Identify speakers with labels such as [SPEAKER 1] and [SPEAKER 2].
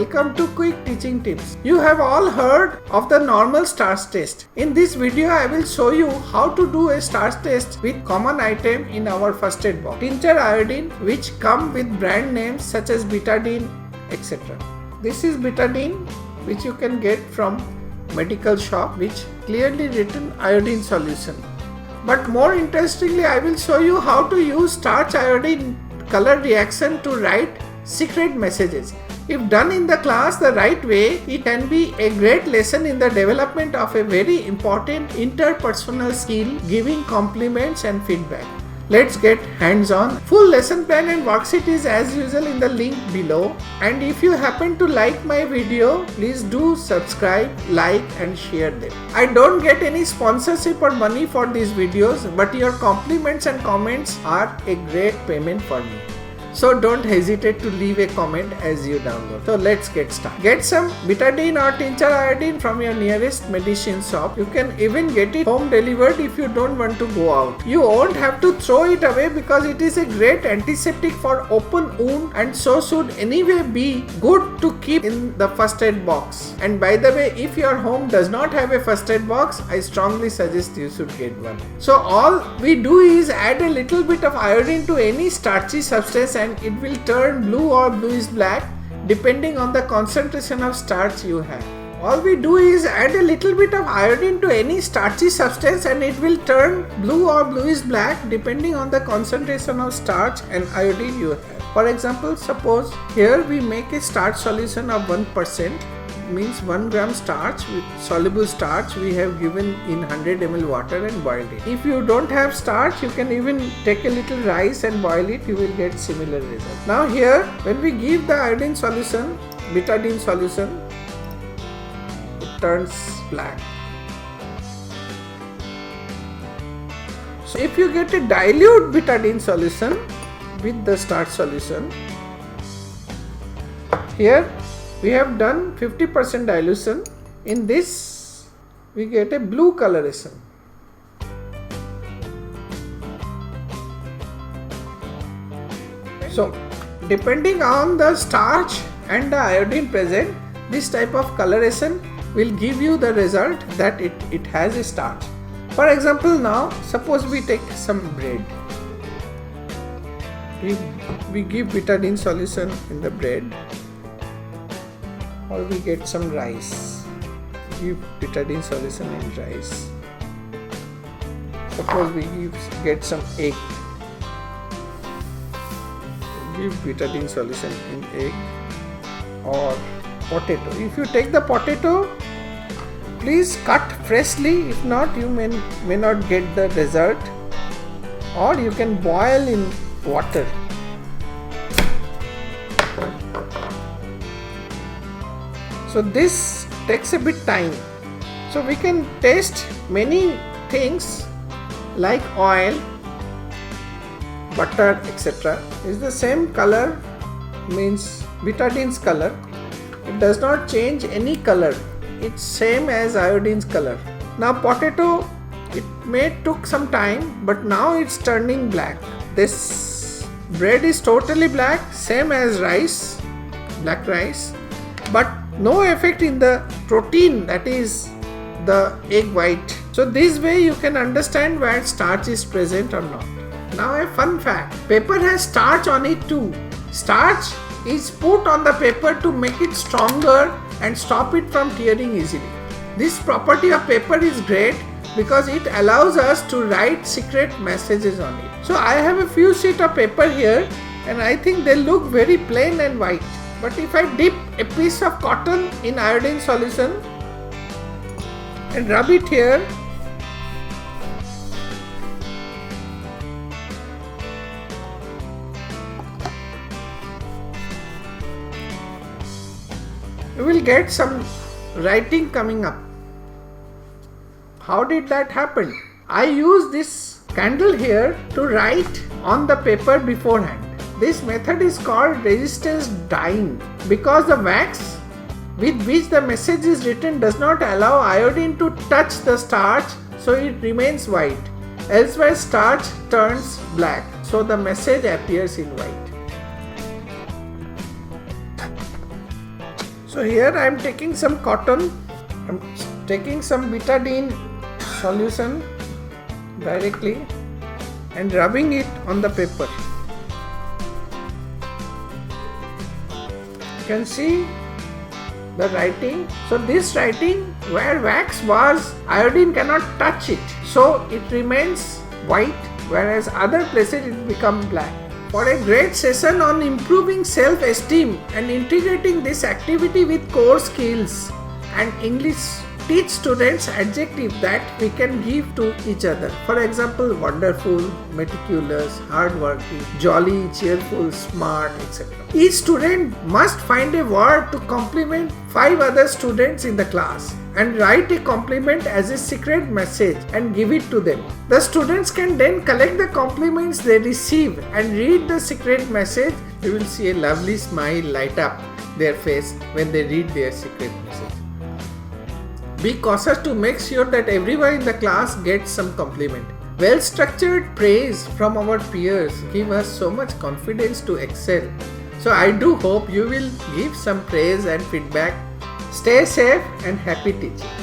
[SPEAKER 1] welcome to Quick Teaching Tips. You have all heard of the normal starch test. In this video I will show you how to do a starch test with common item in our first aid box. Tincture iodine, which come with brand names such as Betadine, etc. This is Betadine, which you can get from medical shop, which clearly written iodine solution. But more interestingly, I will show you how to use starch iodine color reaction to write secret messages. If done in the class the right way, it can be a great lesson in the development of a very important interpersonal skill, giving compliments and feedback. Let's get hands-on. Full lesson plan and worksheet is as usual in the link below. And if you happen to like my video, please do subscribe, like and share them. I don't get any sponsorship or money for these videos, but your compliments and comments are a great payment for me. So don't hesitate to leave a comment as you download. So let's get started. Get some Betadine or tincture iodine from your nearest medicine shop. You can even get it home delivered if you don't want to go out. You won't have to throw it away because it is a great antiseptic for open wound and so should anyway be good to keep in the first aid box. And by the way, if your home does not have a first aid box, I strongly suggest you should get one. So all we do is add a little bit of iodine to any starchy substance and it will turn blue or bluish black depending on the concentration of starch you have. All we do is add a little bit of iodine to any starchy substance and it will turn blue or bluish black depending on the concentration of starch and iodine you have. For example, suppose here we make a starch solution of 1%, means 1 gram starch with soluble starch we have given in 100 ml water and boiled it. If you don't have starch, you can even take a little rice and boil it, you will get similar result. Now here when we give the iodine solution, betadine solution, it turns black. So if you get a dilute betadine solution with the starch solution, here we have done 50% dilution. In this we get a blue coloration. So depending on the starch and the iodine present, this type of coloration will give you the result that it has a starch. For example, now suppose we take some bread. We give betadine solution in the bread, or we get some rice, give betadine solution in rice. Suppose we get some egg, give betadine solution in egg, or potato. If you take the potato, please cut freshly, if not you may not get the result, or you can boil in water. So this takes a bit time. So we can taste many things like oil, butter, etc. Is the same color, means betadine's color. It does not change any color. It's same as iodine's color. Now potato, it may took some time, but now it's turning black. This bread is totally black, same as rice, black rice, but no effect in the protein, that is the egg white. So this way you can understand where starch is present or not. Now a fun fact, paper has starch on it too. Starch is put on the paper to make it stronger and stop it from tearing easily. This property of paper is great because it allows us to write secret messages on it. So I have a few sheets of paper here and I think they look very plain and white. But if I dip a piece of cotton in iodine solution and rub it here, you will get some writing coming up. How did that happen? I use this candle here to write on the paper beforehand. This method is called resistance dyeing because the wax with which the message is written does not allow iodine to touch the starch, so it remains white. Elsewhere starch turns black, so the message appears in white. So here I am taking some cotton, I am taking some betadine solution directly and rubbing it on the paper. You can see the writing. So this writing, where wax was, iodine cannot touch it, so it remains white, whereas other places it becomes black. For a great session on improving self-esteem and integrating this activity with core skills and English, teach students adjectives that we can give to each other. For example, wonderful, meticulous, hardworking, jolly, cheerful, smart, etc. Each student must find a word to compliment 5 other students in the class and write a compliment as a secret message and give it to them. The students can then collect the compliments they receive and read the secret message. You will see a lovely smile light up their face when they read their secret message. Be cautious to make sure that everyone in the class gets some compliment. Well-structured praise from our peers give us so much confidence to excel. So I do hope you will give some praise and feedback. Stay safe and happy teaching.